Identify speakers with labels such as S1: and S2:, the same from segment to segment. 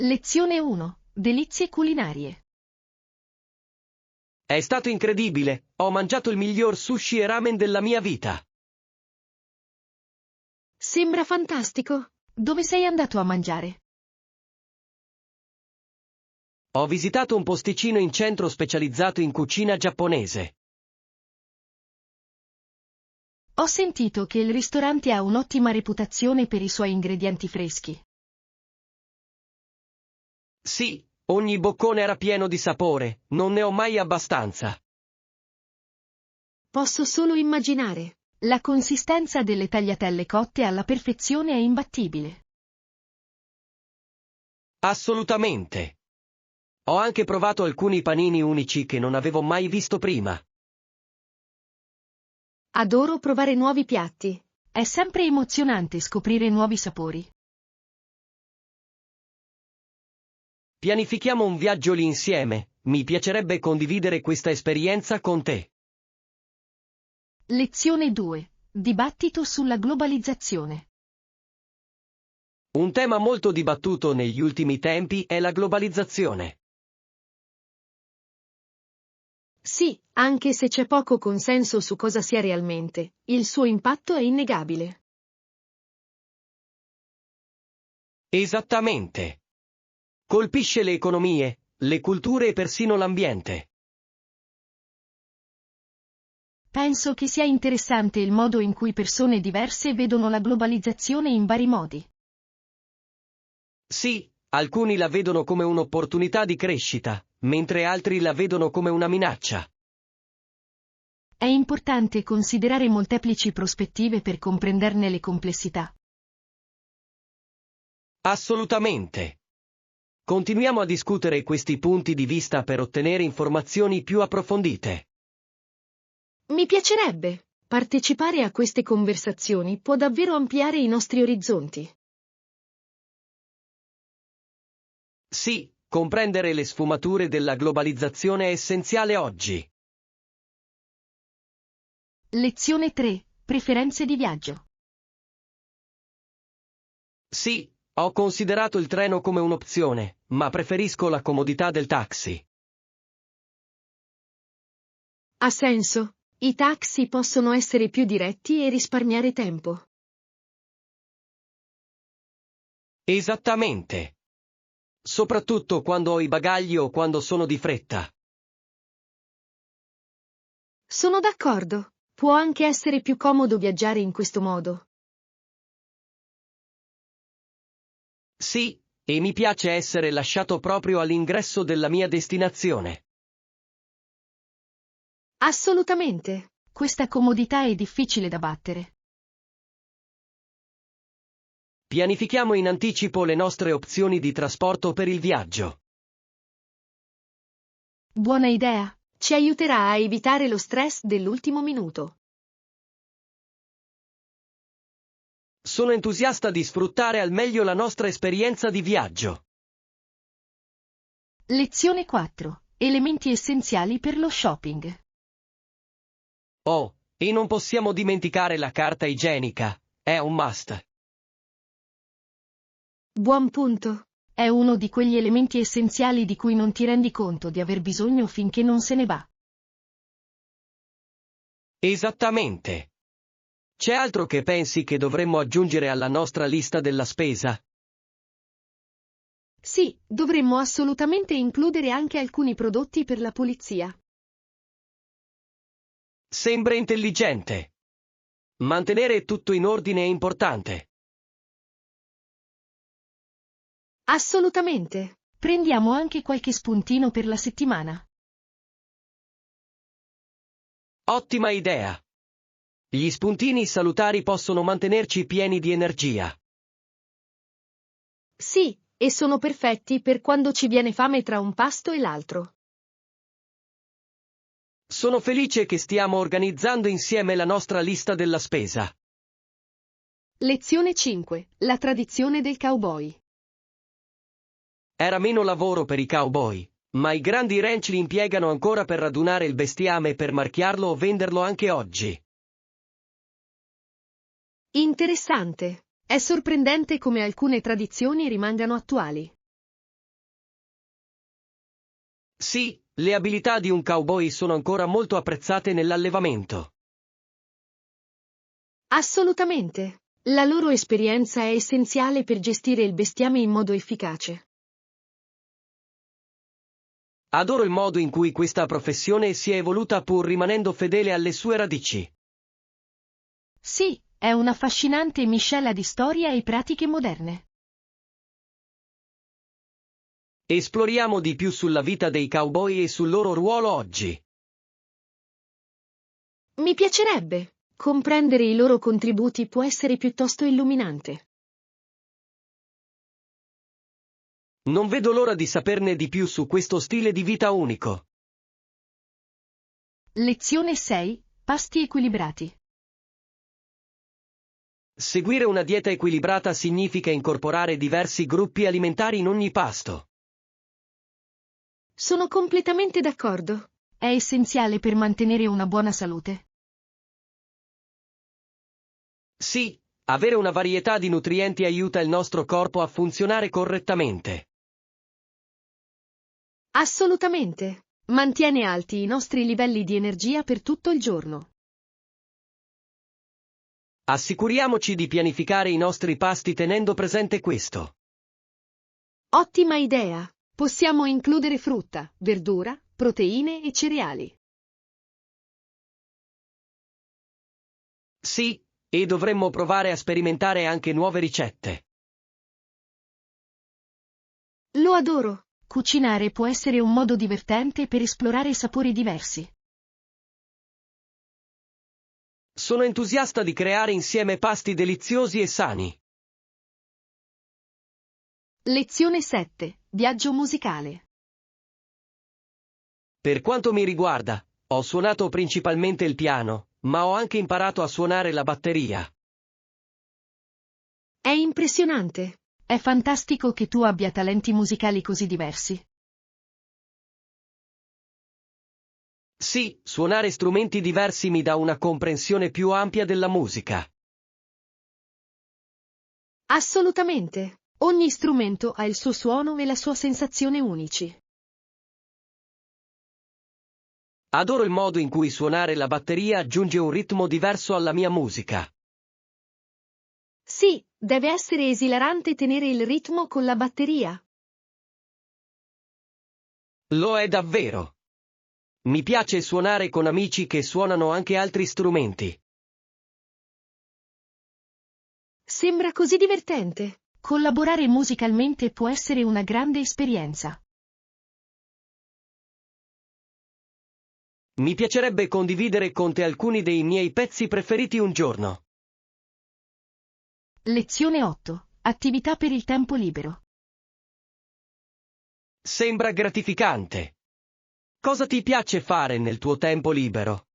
S1: Lezione 1. Delizie culinarie.
S2: È stato incredibile, ho mangiato il miglior sushi e ramen della mia vita.
S1: Sembra fantastico. Dove sei andato a mangiare?
S2: Ho visitato un posticino in centro specializzato in cucina giapponese.
S1: Ho sentito che il ristorante ha un'ottima reputazione per i suoi ingredienti freschi.
S2: Sì, ogni boccone era pieno di sapore, non ne ho mai abbastanza.
S1: Posso solo immaginare. La consistenza delle tagliatelle cotte alla perfezione è imbattibile.
S2: Assolutamente. Ho anche provato alcuni panini unici che non avevo mai visto prima.
S1: Adoro provare nuovi piatti. È sempre emozionante scoprire nuovi sapori.
S2: Pianifichiamo un viaggio lì insieme, mi piacerebbe condividere questa esperienza con te.
S1: Lezione 2. Dibattito sulla globalizzazione.
S2: Un tema molto dibattuto negli ultimi tempi è la globalizzazione.
S1: Sì, anche se c'è poco consenso su cosa sia realmente, il suo impatto è innegabile.
S2: Esattamente. Colpisce le economie, le culture e persino l'ambiente.
S1: Penso che sia interessante il modo in cui persone diverse vedono la globalizzazione in vari modi.
S2: Sì, alcuni la vedono come un'opportunità di crescita, mentre altri la vedono come una minaccia.
S1: È importante considerare molteplici prospettive per comprenderne le complessità.
S2: Assolutamente. Continuiamo a discutere questi punti di vista per ottenere informazioni più approfondite.
S1: Mi piacerebbe. Partecipare a queste conversazioni può davvero ampliare i nostri orizzonti.
S2: Sì, comprendere le sfumature della globalizzazione è essenziale oggi.
S1: Lezione 3. Preferenze di viaggio.
S2: Sì, ho considerato il treno come un'opzione, ma preferisco la comodità del taxi.
S1: Ha senso. I taxi possono essere più diretti e risparmiare tempo.
S2: Esattamente. Soprattutto quando ho i bagagli o quando sono di fretta.
S1: Sono d'accordo. Può anche essere più comodo viaggiare in questo modo.
S2: Sì, e mi piace essere lasciato proprio all'ingresso della mia destinazione.
S1: Assolutamente. Questa comodità è difficile da battere.
S2: Pianifichiamo in anticipo le nostre opzioni di trasporto per il viaggio.
S1: Buona idea. Ci aiuterà a evitare lo stress dell'ultimo minuto.
S2: Sono entusiasta di sfruttare al meglio la nostra esperienza di viaggio.
S1: Lezione 4. Elementi essenziali per lo shopping.
S2: Oh, e non possiamo dimenticare la carta igienica, è un must.
S1: Buon punto. È uno di quegli elementi essenziali di cui non ti rendi conto di aver bisogno finché non se ne va.
S2: Esattamente. C'è altro che pensi che dovremmo aggiungere alla nostra lista della spesa?
S1: Sì, dovremmo assolutamente includere anche alcuni prodotti per la pulizia.
S2: Sembra intelligente. Mantenere tutto in ordine è importante.
S1: Assolutamente. Prendiamo anche qualche spuntino per la settimana.
S2: Ottima idea. Gli spuntini salutari possono mantenerci pieni di energia.
S1: Sì, e sono perfetti per quando ci viene fame tra un pasto e l'altro.
S2: Sono felice che stiamo organizzando insieme la nostra lista della spesa.
S1: Lezione 5. La tradizione del cowboy.
S2: Era meno lavoro per i cowboy, ma i grandi ranch li impiegano ancora per radunare il bestiame per marchiarlo o venderlo anche oggi.
S1: Interessante. È sorprendente come alcune tradizioni rimangano attuali.
S2: Sì, le abilità di un cowboy sono ancora molto apprezzate nell'allevamento.
S1: Assolutamente. La loro esperienza è essenziale per gestire il bestiame in modo efficace.
S2: Adoro il modo in cui questa professione si è evoluta pur rimanendo fedele alle sue radici.
S1: Sì, è una affascinante miscela di storia e pratiche moderne.
S2: Esploriamo di più sulla vita dei cowboy e sul loro ruolo oggi.
S1: Mi piacerebbe. Comprendere i loro contributi può essere piuttosto illuminante.
S2: Non vedo l'ora di saperne di più su questo stile di vita unico.
S1: Lezione 6. Pasti equilibrati.
S2: Seguire una dieta equilibrata significa incorporare diversi gruppi alimentari in ogni pasto.
S1: Sono completamente d'accordo. È essenziale per mantenere una buona salute.
S2: Sì, avere una varietà di nutrienti aiuta il nostro corpo a funzionare correttamente.
S1: Assolutamente. Mantiene alti i nostri livelli di energia per tutto il giorno.
S2: Assicuriamoci di pianificare i nostri pasti tenendo presente questo.
S1: Ottima idea. Possiamo includere frutta, verdura, proteine e cereali.
S2: Sì, e dovremmo provare a sperimentare anche nuove ricette.
S1: Lo adoro. Cucinare può essere un modo divertente per esplorare sapori diversi.
S2: Sono entusiasta di creare insieme pasti deliziosi e sani.
S1: Lezione 7. Viaggio musicale.
S2: Per quanto mi riguarda, ho suonato principalmente il piano, ma ho anche imparato a suonare la batteria.
S1: È impressionante. È fantastico che tu abbia talenti musicali così diversi.
S2: Sì, suonare strumenti diversi mi dà una comprensione più ampia della musica.
S1: Assolutamente. Ogni strumento ha il suo suono e la sua sensazione unici.
S2: Adoro il modo in cui suonare la batteria aggiunge un ritmo diverso alla mia musica.
S1: Sì, deve essere esilarante tenere il ritmo con la batteria.
S2: Lo è davvero. Mi piace suonare con amici che suonano anche altri strumenti.
S1: Sembra così divertente. Collaborare musicalmente può essere una grande esperienza.
S2: Mi piacerebbe condividere con te alcuni dei miei pezzi preferiti un giorno.
S1: Lezione 8. Attività per il tempo libero.
S2: Sembra gratificante. Cosa ti piace fare nel tuo tempo libero?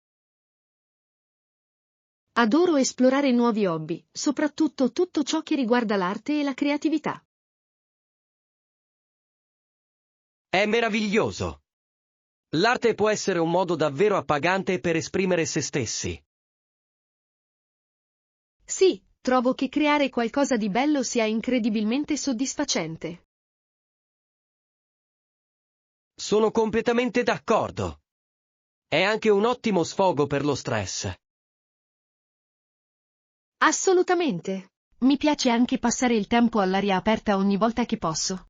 S1: Adoro esplorare nuovi hobby, soprattutto tutto ciò che riguarda l'arte e la creatività.
S2: È meraviglioso. L'arte può essere un modo davvero appagante per esprimere se stessi.
S1: Sì, trovo che creare qualcosa di bello sia incredibilmente soddisfacente.
S2: Sono completamente d'accordo. È anche un ottimo sfogo per lo stress.
S1: Assolutamente. Mi piace anche passare il tempo all'aria aperta ogni volta che posso.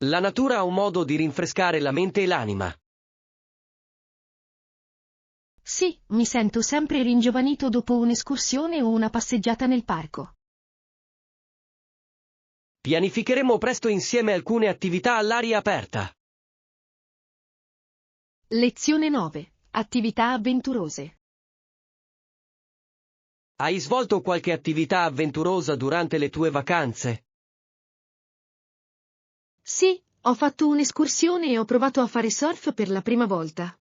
S2: La natura ha un modo di rinfrescare la mente e l'anima.
S1: Sì, mi sento sempre ringiovanito dopo un'escursione o una passeggiata nel parco.
S2: Pianificheremo presto insieme alcune attività all'aria aperta.
S1: Lezione 9. Attività avventurose.
S2: Hai svolto qualche attività avventurosa durante le tue vacanze?
S1: Sì, ho fatto un'escursione e ho provato a fare surf per la prima volta.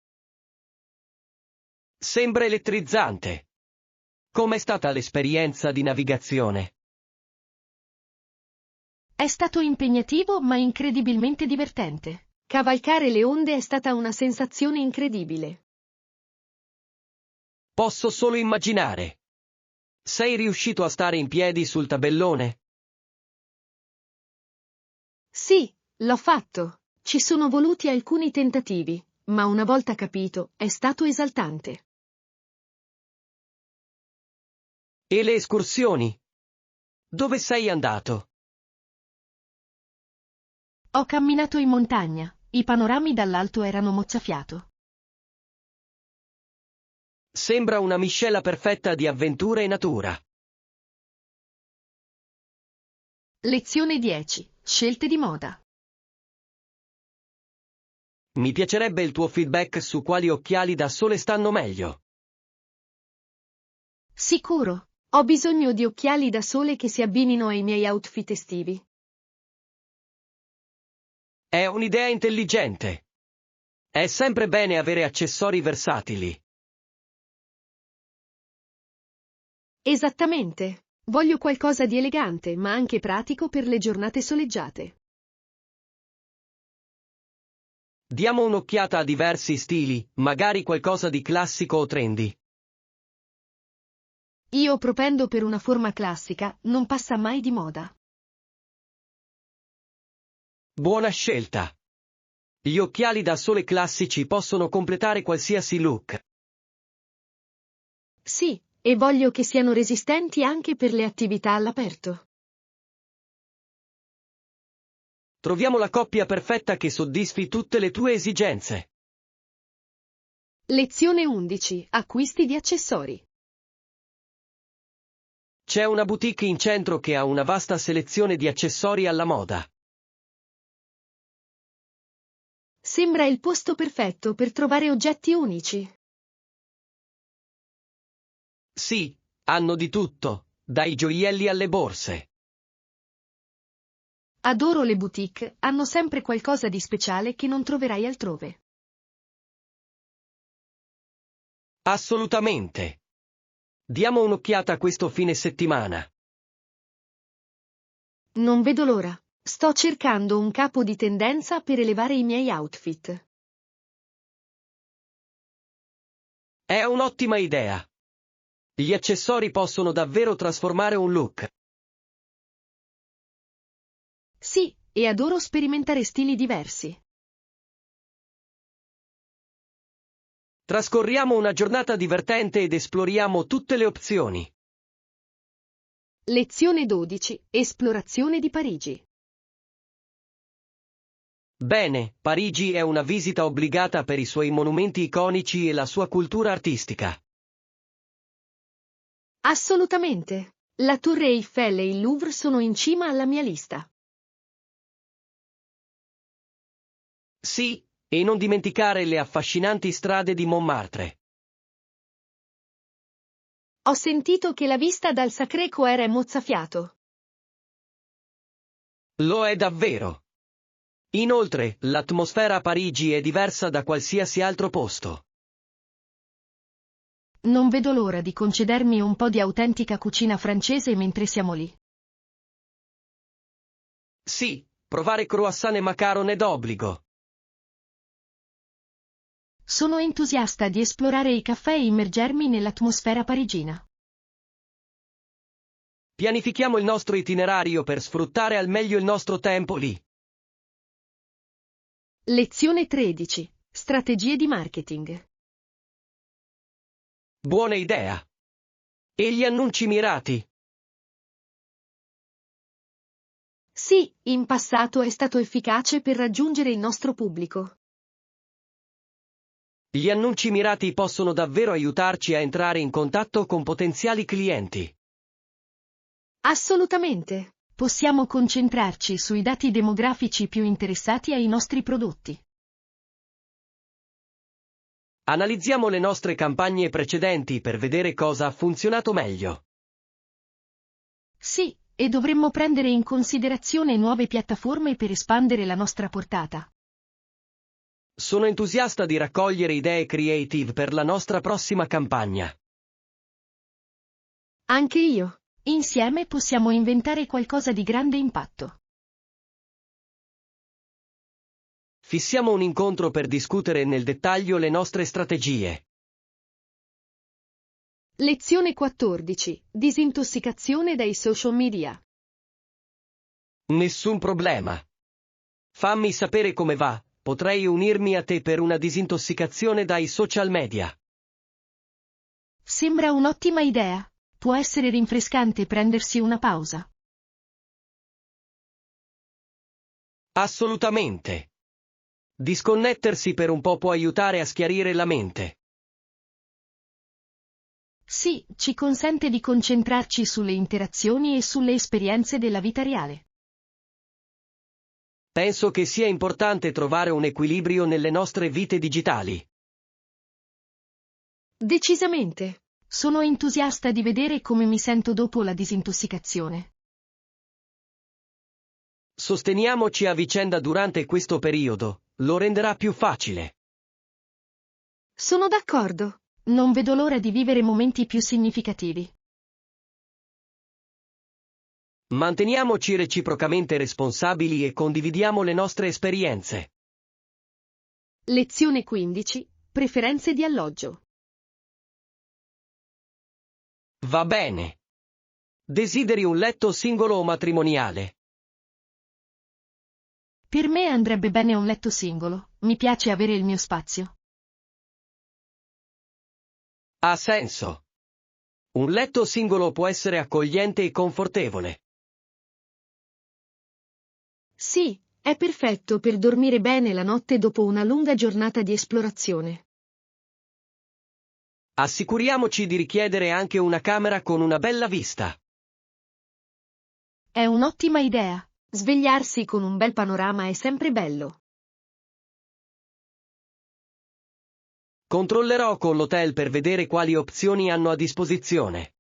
S2: Sembra elettrizzante. Com'è stata l'esperienza di navigazione?
S1: È stato impegnativo ma incredibilmente divertente. Cavalcare le onde è stata una sensazione incredibile.
S2: Posso solo immaginare. Sei riuscito a stare in piedi sul tabellone?
S1: Sì, L'ho fatto. Ci sono voluti alcuni tentativi, ma una volta capito, è stato esaltante.
S2: E le escursioni? Dove sei andato?
S1: Ho camminato in montagna, i panorami dall'alto erano mozzafiato.
S2: Sembra una miscela perfetta di avventura e natura.
S1: Lezione 10. Scelte di moda.
S2: Mi piacerebbe il tuo feedback su quali occhiali da sole stanno meglio.
S1: Sicuro. Ho bisogno di occhiali da sole che si abbinino ai miei outfit estivi.
S2: È un'idea intelligente. È sempre bene avere accessori versatili.
S1: Esattamente. Voglio qualcosa di elegante, ma anche pratico per le giornate soleggiate.
S2: Diamo un'occhiata a diversi stili, magari qualcosa di classico o trendy.
S1: Io propendo per una forma classica, non passa mai di moda.
S2: Buona scelta. Gli occhiali da sole classici possono completare qualsiasi look.
S1: Sì, e voglio che siano resistenti anche per le attività all'aperto.
S2: Troviamo la coppia perfetta che soddisfi tutte le tue esigenze.
S1: Lezione 11. Acquisti di accessori.
S2: C'è una boutique in centro che ha una vasta selezione di accessori alla moda.
S1: Sembra il posto perfetto per trovare oggetti unici.
S2: Sì, hanno di tutto, dai gioielli alle borse.
S1: Adoro le boutique, hanno sempre qualcosa di speciale che non troverai altrove.
S2: Assolutamente. Diamo un'occhiata questo fine settimana.
S1: Non vedo l'ora. Sto cercando un capo di tendenza per elevare i miei outfit.
S2: È un'ottima idea. Gli accessori possono davvero trasformare un look.
S1: Sì, e adoro sperimentare stili diversi.
S2: Trascorriamo una giornata divertente ed esploriamo tutte le opzioni.
S1: Lezione 12. Esplorazione di Parigi.
S2: Bene, Parigi è una visita obbligata per i suoi monumenti iconici e la sua cultura artistica.
S1: Assolutamente. La Torre Eiffel e il Louvre sono in cima alla mia lista.
S2: Sì, e non dimenticare le affascinanti strade di Montmartre.
S1: Ho sentito che la vista dal Sacré-Cœur è mozzafiato.
S2: Lo è davvero. Inoltre, l'atmosfera a Parigi è diversa da qualsiasi altro posto.
S1: Non vedo l'ora di concedermi un po' di autentica cucina francese mentre siamo lì.
S2: Sì, provare croissant e macaron è d'obbligo.
S1: Sono entusiasta di esplorare i caffè e immergermi nell'atmosfera parigina.
S2: Pianifichiamo il nostro itinerario per sfruttare al meglio il nostro tempo lì.
S1: Lezione 13. Strategie di marketing.
S2: Buona idea. E gli annunci mirati?
S1: Sì, in passato è stato efficace per raggiungere il nostro pubblico.
S2: Gli annunci mirati possono davvero aiutarci a entrare in contatto con potenziali clienti.
S1: Assolutamente. Possiamo concentrarci sui dati demografici più interessati ai nostri prodotti.
S2: Analizziamo le nostre campagne precedenti per vedere cosa ha funzionato meglio.
S1: Sì, e dovremmo prendere in considerazione nuove piattaforme per espandere la nostra portata.
S2: Sono entusiasta di raccogliere idee creative per la nostra prossima campagna.
S1: Anche io. Insieme possiamo inventare qualcosa di grande impatto.
S2: Fissiamo un incontro per discutere nel dettaglio le nostre strategie.
S1: Lezione 14. Disintossicazione dai social media.
S2: Nessun problema. Fammi sapere come va, potrei unirmi a te per una disintossicazione dai social media.
S1: Sembra un'ottima idea. Può essere rinfrescante prendersi una pausa.
S2: Assolutamente. Disconnettersi per un po' può aiutare a schiarire la mente.
S1: Sì, ci consente di concentrarci sulle interazioni e sulle esperienze della vita reale.
S2: Penso che sia importante trovare un equilibrio nelle nostre vite digitali.
S1: Decisamente. Sono entusiasta di vedere come mi sento dopo la disintossicazione.
S2: Sosteniamoci a vicenda durante questo periodo, lo renderà più facile.
S1: Sono d'accordo. Non vedo l'ora di vivere momenti più significativi.
S2: Manteniamoci reciprocamente responsabili e condividiamo le nostre esperienze.
S1: Lezione 15. Preferenze di alloggio.
S2: Va bene. Desideri un letto singolo o matrimoniale?
S1: Per me andrebbe bene un letto singolo. Mi piace avere il mio spazio.
S2: Ha senso. Un letto singolo può essere accogliente e confortevole.
S1: Sì, è perfetto per dormire bene la notte dopo una lunga giornata di esplorazione.
S2: Assicuriamoci di richiedere anche una camera con una bella vista.
S1: È un'ottima idea. Svegliarsi con un bel panorama è sempre bello.
S2: Controllerò con l'hotel per vedere quali opzioni hanno a disposizione.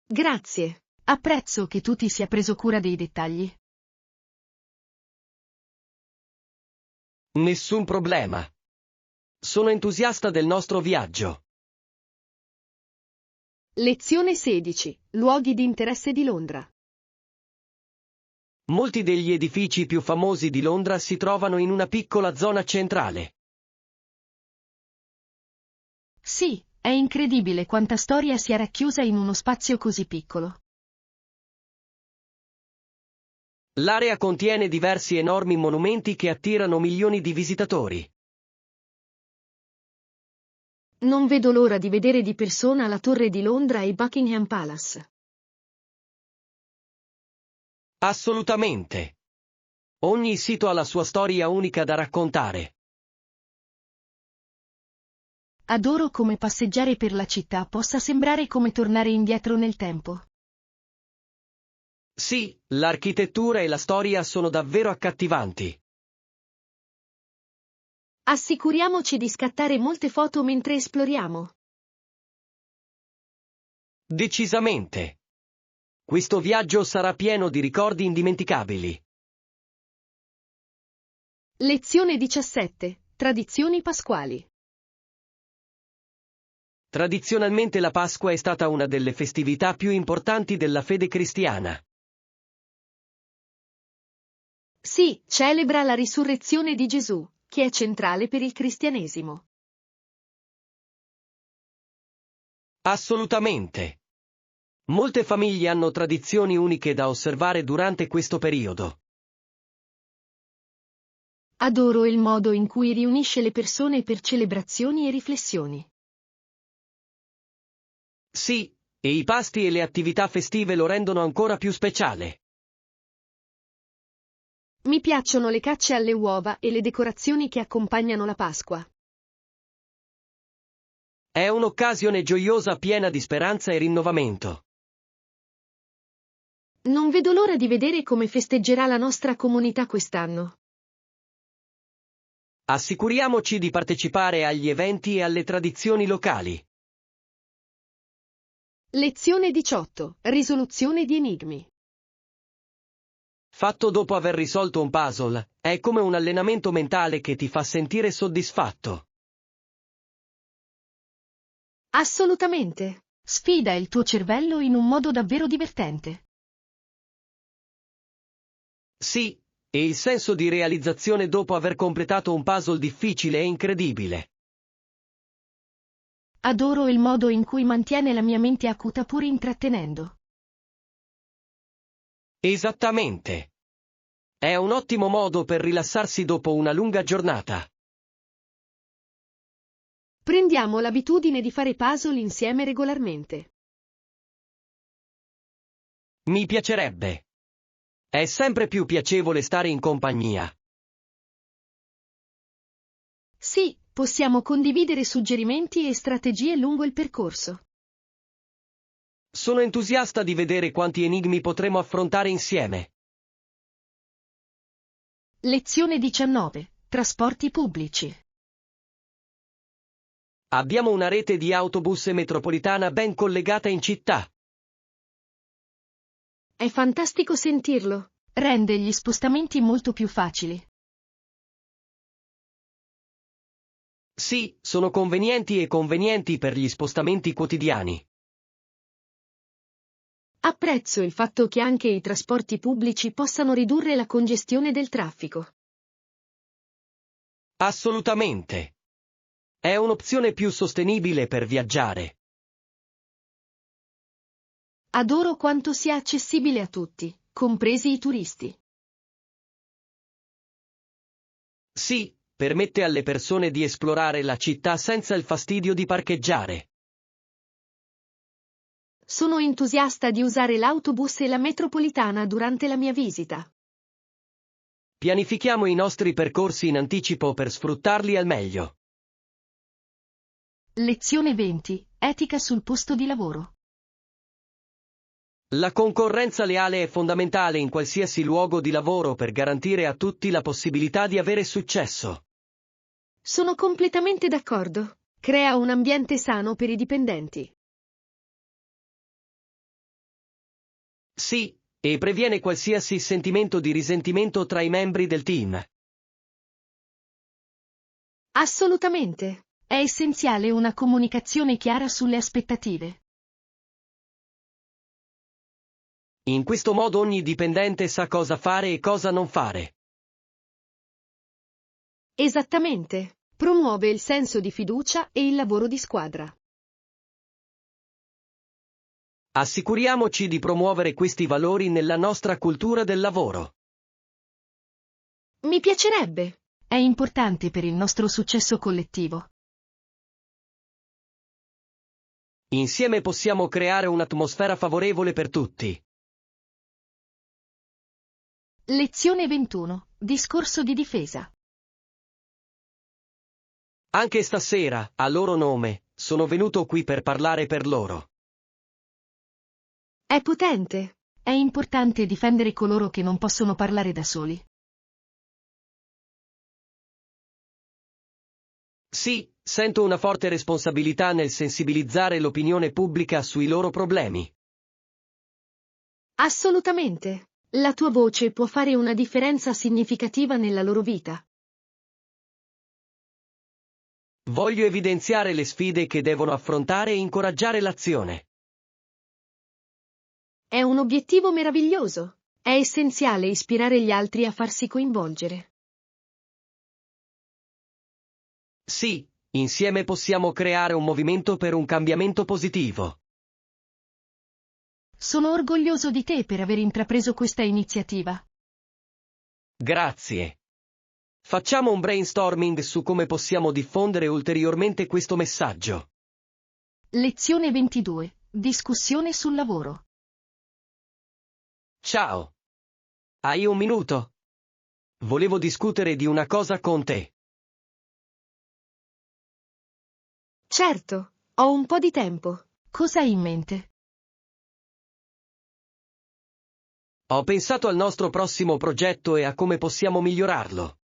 S1: Grazie. Apprezzo che tu ti sia preso cura dei dettagli.
S2: Nessun problema. Sono entusiasta del nostro viaggio.
S1: Lezione 16. Luoghi di interesse di Londra.
S2: Molti degli edifici più famosi di Londra si trovano in una piccola zona centrale.
S1: Sì, è incredibile quanta storia sia racchiusa in uno spazio così piccolo.
S2: L'area contiene diversi enormi monumenti che attirano milioni di visitatori.
S1: Non vedo l'ora di vedere di persona la Torre di Londra e Buckingham Palace.
S2: Assolutamente. Ogni sito ha la sua storia unica da raccontare.
S1: Adoro come passeggiare per la città possa sembrare come tornare indietro nel tempo.
S2: Sì, l'architettura e la storia sono davvero accattivanti.
S1: Assicuriamoci di scattare molte foto mentre esploriamo.
S2: Decisamente. Questo viaggio sarà pieno di ricordi indimenticabili.
S1: Lezione 17. Tradizioni pasquali.
S2: Tradizionalmente la Pasqua è stata una delle festività più importanti della fede cristiana.
S1: Sì, celebra la risurrezione di Gesù, che è centrale per il cristianesimo.
S2: Assolutamente. Molte famiglie hanno tradizioni uniche da osservare durante questo periodo.
S1: Adoro il modo in cui riunisce le persone per celebrazioni e riflessioni.
S2: Sì, e i pasti e le attività festive lo rendono ancora più speciale.
S1: Mi piacciono le cacce alle uova e le decorazioni che accompagnano la Pasqua.
S2: È un'occasione gioiosa piena di speranza e rinnovamento.
S1: Non vedo l'ora di vedere come festeggerà la nostra comunità quest'anno.
S2: Assicuriamoci di partecipare agli eventi e alle tradizioni locali.
S1: Lezione 18. Risoluzione di enigmi.
S2: Fatto dopo aver risolto un puzzle, è come un allenamento mentale che ti fa sentire soddisfatto.
S1: Assolutamente. Sfida il tuo cervello in un modo davvero divertente.
S2: Sì, e il senso di realizzazione dopo aver completato un puzzle difficile è incredibile.
S1: Adoro il modo in cui mantiene la mia mente acuta pur intrattenendo.
S2: Esattamente. È un ottimo modo per rilassarsi dopo una lunga giornata.
S1: Prendiamo l'abitudine di fare puzzle insieme regolarmente.
S2: Mi piacerebbe. È sempre più piacevole stare in compagnia.
S1: Sì, possiamo condividere suggerimenti e strategie lungo il percorso.
S2: Sono entusiasta di vedere quanti enigmi potremo affrontare insieme.
S1: Lezione 19. Trasporti pubblici.
S2: Abbiamo una rete di autobus e metropolitana ben collegata in città.
S1: È fantastico sentirlo. Rende gli spostamenti molto più facili.
S2: Sì, sono convenienti e convenienti per gli spostamenti quotidiani.
S1: Apprezzo il fatto che anche i trasporti pubblici possano ridurre la congestione del traffico.
S2: Assolutamente. È un'opzione più sostenibile per viaggiare.
S1: Adoro quanto sia accessibile a tutti, compresi i turisti.
S2: Sì, permette alle persone di esplorare la città senza il fastidio di parcheggiare.
S1: Sono entusiasta di usare l'autobus e la metropolitana durante la mia visita.
S2: Pianifichiamo i nostri percorsi in anticipo per sfruttarli al meglio.
S1: Lezione 20. Etica sul posto di lavoro.
S2: La concorrenza leale è fondamentale in qualsiasi luogo di lavoro per garantire a tutti la possibilità di avere successo.
S1: Sono completamente d'accordo. Crea un ambiente sano per i dipendenti.
S2: Sì, e previene qualsiasi sentimento di risentimento tra i membri del team.
S1: Assolutamente. È essenziale una comunicazione chiara sulle aspettative.
S2: In questo modo ogni dipendente sa cosa fare e cosa non fare.
S1: Esattamente. Promuove il senso di fiducia e il lavoro di squadra.
S2: Assicuriamoci di promuovere questi valori nella nostra cultura del lavoro.
S1: Mi piacerebbe. È importante per il nostro successo collettivo.
S2: Insieme possiamo creare un'atmosfera favorevole per tutti.
S1: Lezione 21. Discorso di difesa.
S2: Anche stasera, a loro nome, sono venuto qui per parlare per loro.
S1: È potente. È importante difendere coloro che non possono parlare da soli.
S2: Sì, sento una forte responsabilità nel sensibilizzare l'opinione pubblica sui loro problemi.
S1: Assolutamente. La tua voce può fare una differenza significativa nella loro vita.
S2: Voglio evidenziare le sfide che devono affrontare e incoraggiare l'azione.
S1: È un obiettivo meraviglioso. È essenziale ispirare gli altri a farsi coinvolgere.
S2: Sì, insieme possiamo creare un movimento per un cambiamento positivo.
S1: Sono orgoglioso di te per aver intrapreso questa iniziativa.
S2: Grazie. Facciamo un brainstorming su come possiamo diffondere ulteriormente questo messaggio.
S1: Lezione 22. Discussione sul lavoro.
S2: Ciao. Hai un minuto? Volevo discutere di una cosa con te.
S1: Certo, ho un po' di tempo. Cosa hai in mente?
S2: Ho pensato al nostro prossimo progetto e a come possiamo migliorarlo.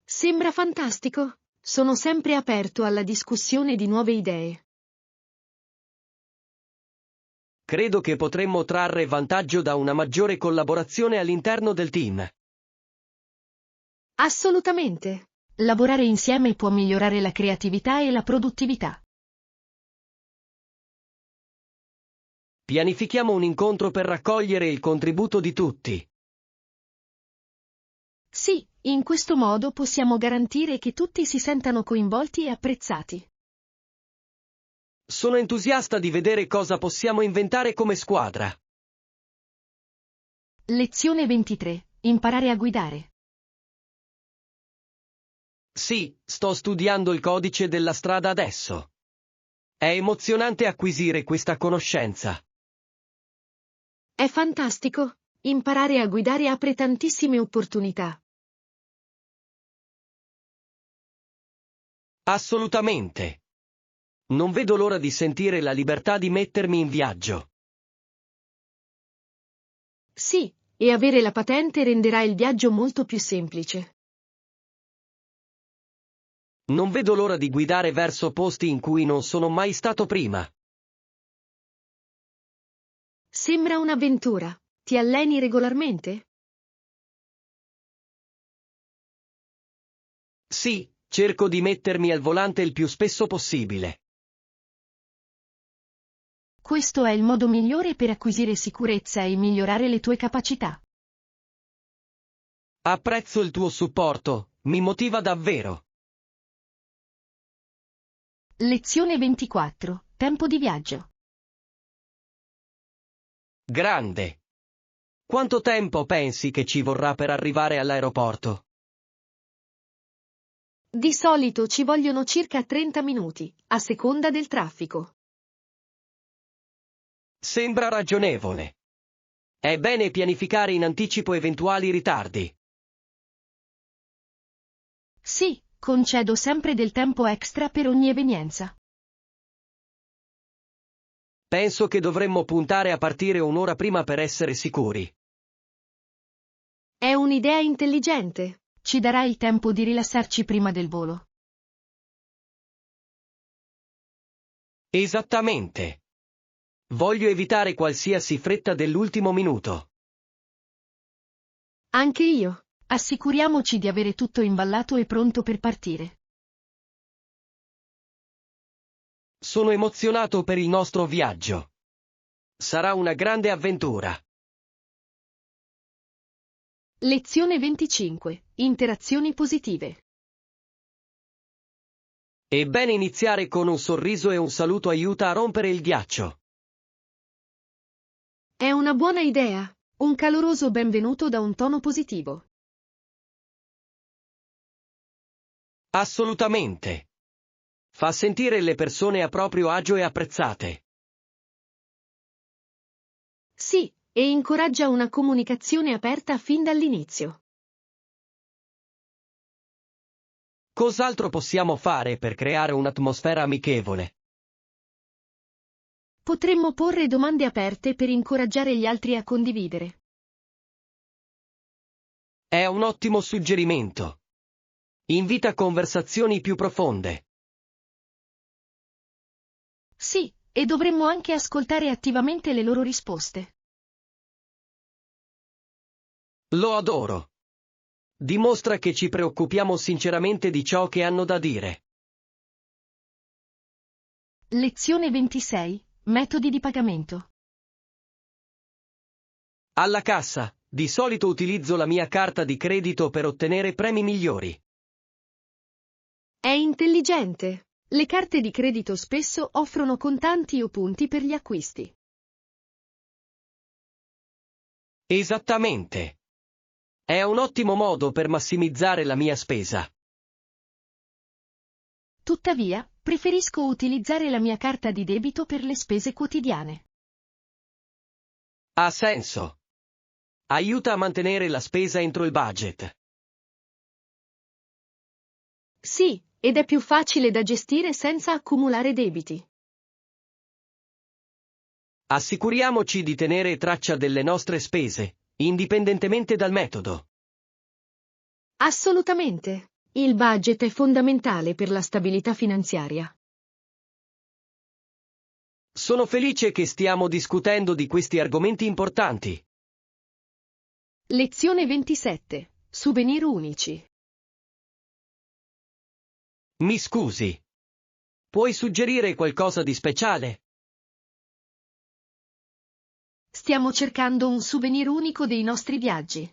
S1: Sembra fantastico. Sono sempre aperto alla discussione di nuove idee.
S2: Credo che potremmo trarre vantaggio da una maggiore collaborazione all'interno del team.
S1: Assolutamente. Lavorare insieme può migliorare la creatività e la produttività.
S2: Pianifichiamo un incontro per raccogliere il contributo di tutti.
S1: Sì, in questo modo possiamo garantire che tutti si sentano coinvolti e apprezzati.
S2: Sono entusiasta di vedere cosa possiamo inventare come squadra.
S1: Lezione 23. Imparare a guidare.
S2: Sì, sto studiando il codice della strada adesso. È emozionante acquisire questa conoscenza.
S1: È fantastico. Imparare a guidare apre tantissime opportunità.
S2: Assolutamente. Non vedo l'ora di sentire la libertà di mettermi in viaggio.
S1: Sì, e avere la patente renderà il viaggio molto più semplice.
S2: Non vedo l'ora di guidare verso posti in cui non sono mai stato prima.
S1: Sembra un'avventura. Ti alleni regolarmente?
S2: Sì, cerco di mettermi al volante il più spesso possibile.
S1: Questo è il modo migliore per acquisire sicurezza e migliorare le tue capacità.
S2: Apprezzo il tuo supporto, mi motiva davvero.
S1: Lezione 24. Tempo di viaggio.
S2: Grande. Quanto tempo pensi che ci vorrà per arrivare all'aeroporto?
S1: Di solito ci vogliono circa 30 minuti, a seconda del traffico.
S2: Sembra ragionevole. È bene pianificare in anticipo eventuali ritardi.
S1: Sì, concedo sempre del tempo extra per ogni evenienza.
S2: Penso che dovremmo puntare a partire un'ora prima per essere sicuri.
S1: È un'idea intelligente. Ci darà il tempo di rilassarci prima del volo.
S2: Esattamente. Voglio evitare qualsiasi fretta dell'ultimo minuto.
S1: Anche io. Assicuriamoci di avere tutto imballato e pronto per partire.
S2: Sono emozionato per il nostro viaggio. Sarà una grande avventura.
S1: Lezione 25. Interazioni positive.
S2: È bene iniziare con un sorriso e un saluto aiuta a rompere il ghiaccio.
S1: È una buona idea. Un caloroso benvenuto da un tono positivo.
S2: Assolutamente. Fa sentire le persone a proprio agio e apprezzate.
S1: Sì, e incoraggia una comunicazione aperta fin dall'inizio.
S2: Cos'altro possiamo fare per creare un'atmosfera amichevole?
S1: Potremmo porre domande aperte per incoraggiare gli altri a condividere.
S2: È un ottimo suggerimento. Invita conversazioni più profonde.
S1: Sì, e dovremmo anche ascoltare attivamente le loro risposte.
S2: Lo adoro. Dimostra che ci preoccupiamo sinceramente di ciò che hanno da dire.
S1: Lezione 26. Metodi di pagamento.
S2: Alla cassa, di solito utilizzo la mia carta di credito per ottenere premi migliori.
S1: È intelligente. Le carte di credito spesso offrono contanti o punti per gli acquisti.
S2: Esattamente. È un ottimo modo per massimizzare la mia spesa.
S1: Tuttavia, preferisco utilizzare la mia carta di debito per le spese quotidiane.
S2: Ha senso. Aiuta a mantenere la spesa entro il budget.
S1: Sì, ed è più facile da gestire senza accumulare debiti.
S2: Assicuriamoci di tenere traccia delle nostre spese, indipendentemente dal metodo.
S1: Assolutamente. Il budget è fondamentale per la stabilità finanziaria.
S2: Sono felice che stiamo discutendo di questi argomenti importanti.
S1: Lezione 27. Souvenir unici.
S2: Mi scusi. Puoi suggerire qualcosa di speciale?
S1: Stiamo cercando un souvenir unico dei nostri viaggi.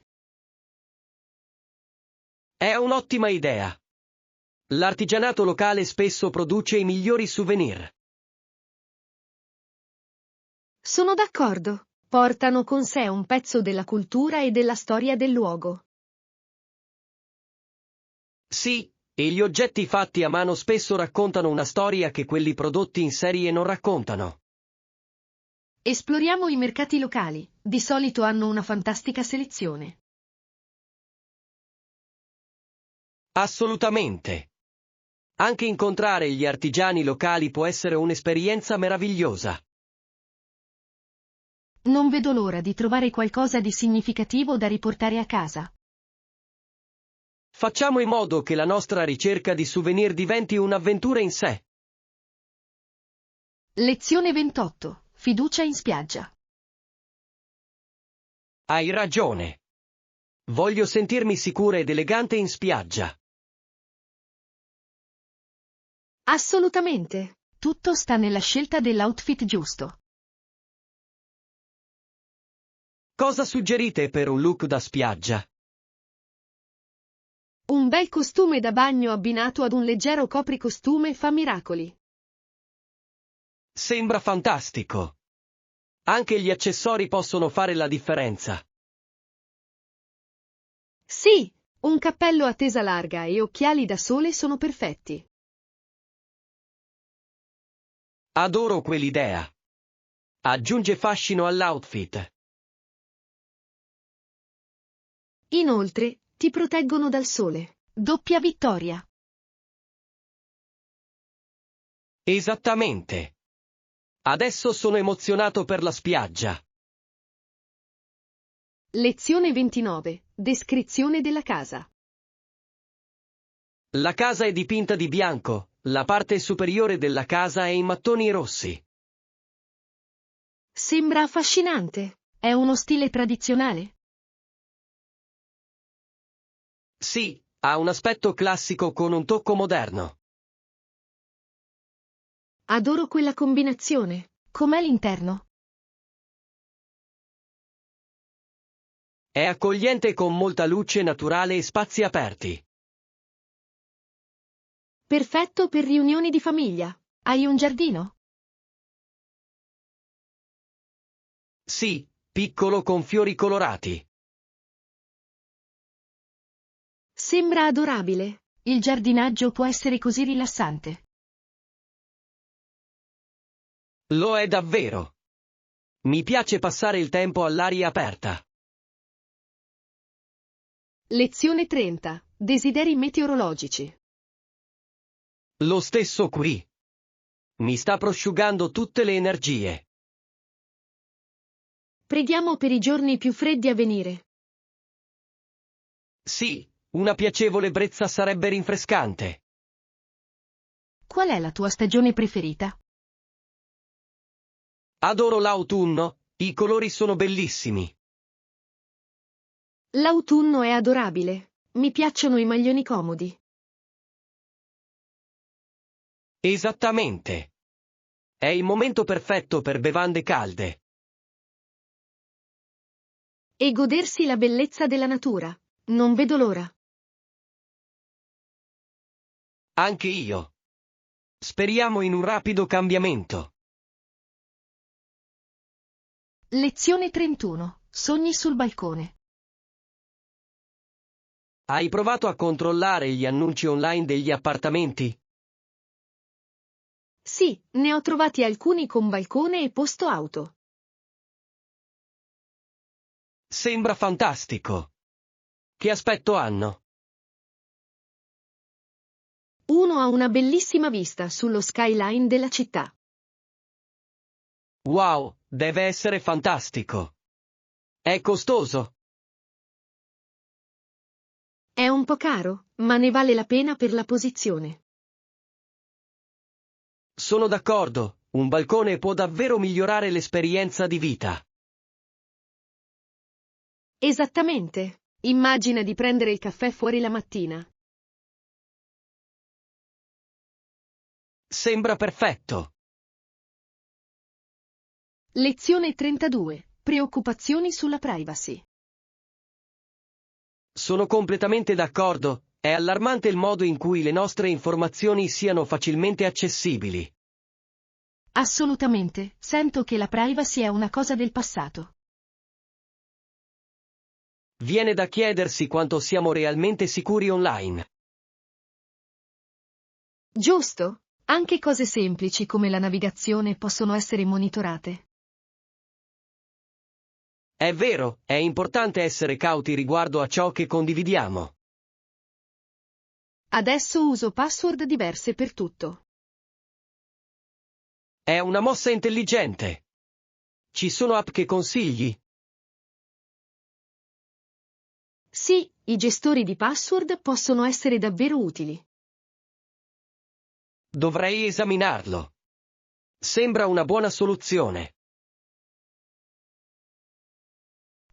S2: È un'ottima idea. L'artigianato locale spesso produce i migliori souvenir.
S1: Sono d'accordo. Portano con sé un pezzo della cultura e della storia del luogo.
S2: Sì, e gli oggetti fatti a mano spesso raccontano una storia che quelli prodotti in serie non raccontano.
S1: Esploriamo i mercati locali, di solito hanno una fantastica selezione.
S2: Assolutamente. Anche incontrare gli artigiani locali può essere un'esperienza meravigliosa.
S1: Non vedo l'ora di trovare qualcosa di significativo da riportare a casa.
S2: Facciamo in modo che la nostra ricerca di souvenir diventi un'avventura in sé.
S1: Lezione 28. Fiducia in spiaggia.
S2: Hai ragione. Voglio sentirmi sicura ed elegante in spiaggia.
S1: Assolutamente. Tutto sta nella scelta dell'outfit giusto.
S2: Cosa suggerite per un look da spiaggia?
S1: Un bel costume da bagno abbinato ad un leggero copricostume fa miracoli.
S2: Sembra fantastico. Anche gli accessori possono fare la differenza.
S1: Sì, un cappello a tesa larga e occhiali da sole sono perfetti.
S2: Adoro quell'idea. Aggiunge fascino all'outfit.
S1: Inoltre, ti proteggono dal sole. Doppia vittoria.
S2: Esattamente. Adesso sono emozionato per la spiaggia.
S1: Lezione 29. Descrizione della casa.
S2: La casa è dipinta di bianco, la parte superiore della casa è in mattoni rossi.
S1: Sembra affascinante. È uno stile tradizionale?
S2: Sì, ha un aspetto classico con un tocco moderno.
S1: Adoro quella combinazione. Com'è l'interno?
S2: È accogliente con molta luce naturale e spazi aperti.
S1: Perfetto per riunioni di famiglia. Hai un giardino?
S2: Sì, piccolo con fiori colorati.
S1: Sembra adorabile. Il giardinaggio può essere così rilassante.
S2: Lo è davvero. Mi piace passare il tempo all'aria aperta.
S1: Lezione 30. Desideri meteorologici.
S2: Lo stesso qui. Mi sta prosciugando tutte le energie.
S1: Preghiamo per i giorni più freddi a venire.
S2: Sì, una piacevole brezza sarebbe rinfrescante.
S1: Qual è la tua stagione preferita?
S2: Adoro l'autunno, i colori sono bellissimi.
S1: L'autunno è adorabile. Mi piacciono i maglioni comodi.
S2: Esattamente. È il momento perfetto per bevande calde.
S1: E godersi la bellezza della natura. Non vedo l'ora.
S2: Anche io. Speriamo in un rapido cambiamento.
S1: Lezione 31. Sogni sul balcone.
S2: Hai provato a controllare gli annunci online degli appartamenti?
S1: Sì, ne ho trovati alcuni con balcone e posto auto.
S2: Sembra fantastico. Che aspetto hanno?
S1: Uno ha una bellissima vista sullo skyline della città.
S2: Wow, deve essere fantastico. È costoso?
S1: È un po' caro, ma ne vale la pena per la posizione.
S2: Sono d'accordo, un balcone può davvero migliorare l'esperienza di vita.
S1: Esattamente. Immagina di prendere il caffè fuori la mattina.
S2: Sembra perfetto.
S1: Lezione 32. Preoccupazioni sulla privacy.
S2: Sono completamente d'accordo, è allarmante il modo in cui le nostre informazioni siano facilmente accessibili.
S1: Assolutamente, sento che la privacy è una cosa del passato.
S2: Viene da chiedersi quanto siamo realmente sicuri online.
S1: Giusto? Anche cose semplici come la navigazione possono essere monitorate.
S2: È vero, è importante essere cauti riguardo a ciò che condividiamo.
S1: Adesso uso password diverse per tutto.
S2: È una mossa intelligente. Ci sono app che consigli?
S1: Sì, i gestori di password possono essere davvero utili.
S2: Dovrei esaminarlo. Sembra una buona soluzione.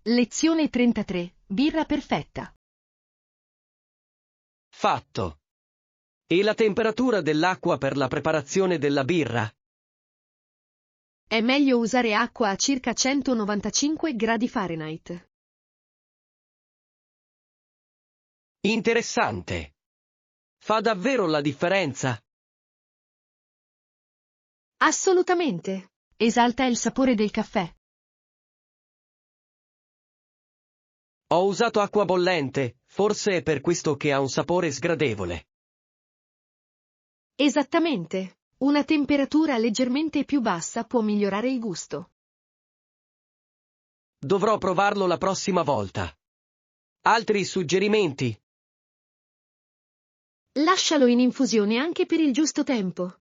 S1: Lezione 33. Birra perfetta.
S2: Fatto. E la temperatura dell'acqua per la preparazione della birra?
S1: È meglio usare acqua a circa 195 gradi Fahrenheit.
S2: Interessante. Fa davvero la differenza?
S1: Assolutamente. Esalta il sapore del caffè.
S2: Ho usato acqua bollente, forse è per questo che ha un sapore sgradevole.
S1: Esattamente. Una temperatura leggermente più bassa può migliorare il gusto.
S2: Dovrò provarlo la prossima volta. Altri suggerimenti?
S1: Lascialo in infusione anche per il giusto tempo.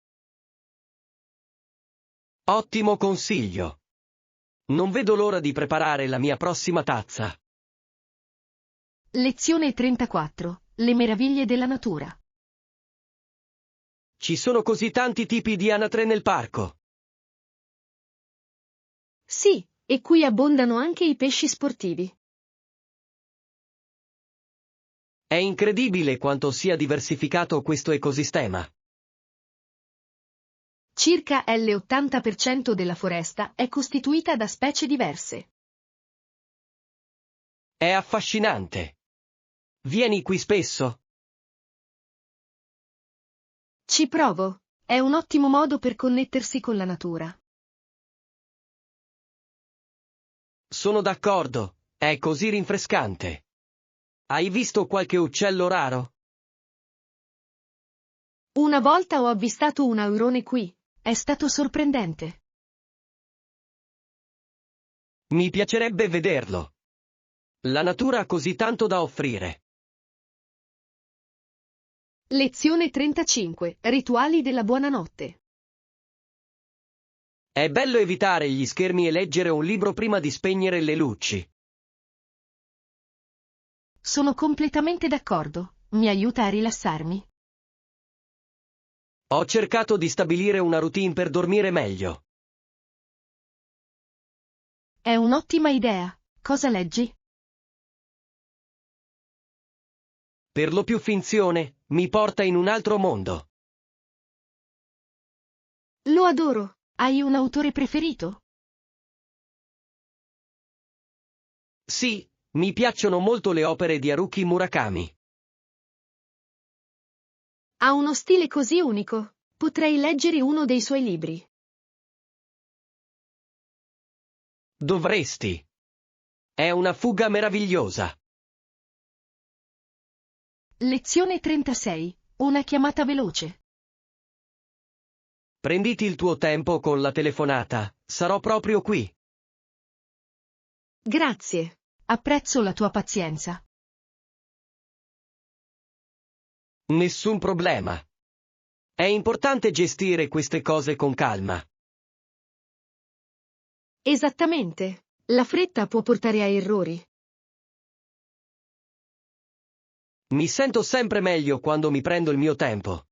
S2: Ottimo consiglio. Non vedo l'ora di preparare la mia prossima tazza.
S1: Lezione 34. Le meraviglie della natura.
S2: Ci sono così tanti tipi di anatre nel parco.
S1: Sì, e qui abbondano anche i pesci sportivi.
S2: È incredibile quanto sia diversificato questo ecosistema.
S1: Circa l'80% della foresta è costituita da specie diverse.
S2: È affascinante. Vieni qui spesso?
S1: Ci provo. È un ottimo modo per connettersi con la natura.
S2: Sono d'accordo, è così rinfrescante. Hai visto qualche uccello raro?
S1: Una volta ho avvistato un aurone qui. È stato sorprendente.
S2: Mi piacerebbe vederlo. La natura ha così tanto da offrire.
S1: Lezione 35. Rituali della buonanotte.
S2: È bello evitare gli schermi e leggere un libro prima di spegnere le luci.
S1: Sono completamente d'accordo. Mi aiuta a rilassarmi.
S2: Ho cercato di stabilire una routine per dormire meglio.
S1: È un'ottima idea. Cosa leggi?
S2: Per lo più finzione, mi porta in un altro mondo.
S1: Lo adoro. Hai un autore preferito?
S2: Sì, mi piacciono molto le opere di Haruki Murakami.
S1: Ha uno stile così unico. Potrei leggere uno dei suoi libri.
S2: Dovresti. È una fuga meravigliosa.
S1: Lezione 36. Una chiamata veloce.
S2: Prenditi il tuo tempo con la telefonata, sarò proprio qui.
S1: Grazie. Apprezzo la tua pazienza.
S2: Nessun problema. È importante gestire queste cose con calma.
S1: Esattamente. La fretta può portare a errori.
S2: Mi sento sempre meglio quando mi prendo il mio tempo.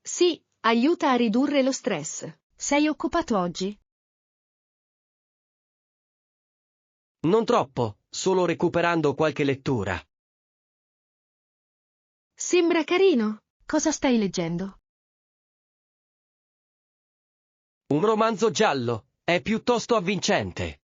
S1: Sì, aiuta a ridurre lo stress. Sei occupato oggi?
S2: Non troppo, solo recuperando qualche lettura.
S1: Sembra carino. Cosa stai leggendo?
S2: Un romanzo giallo, è piuttosto avvincente.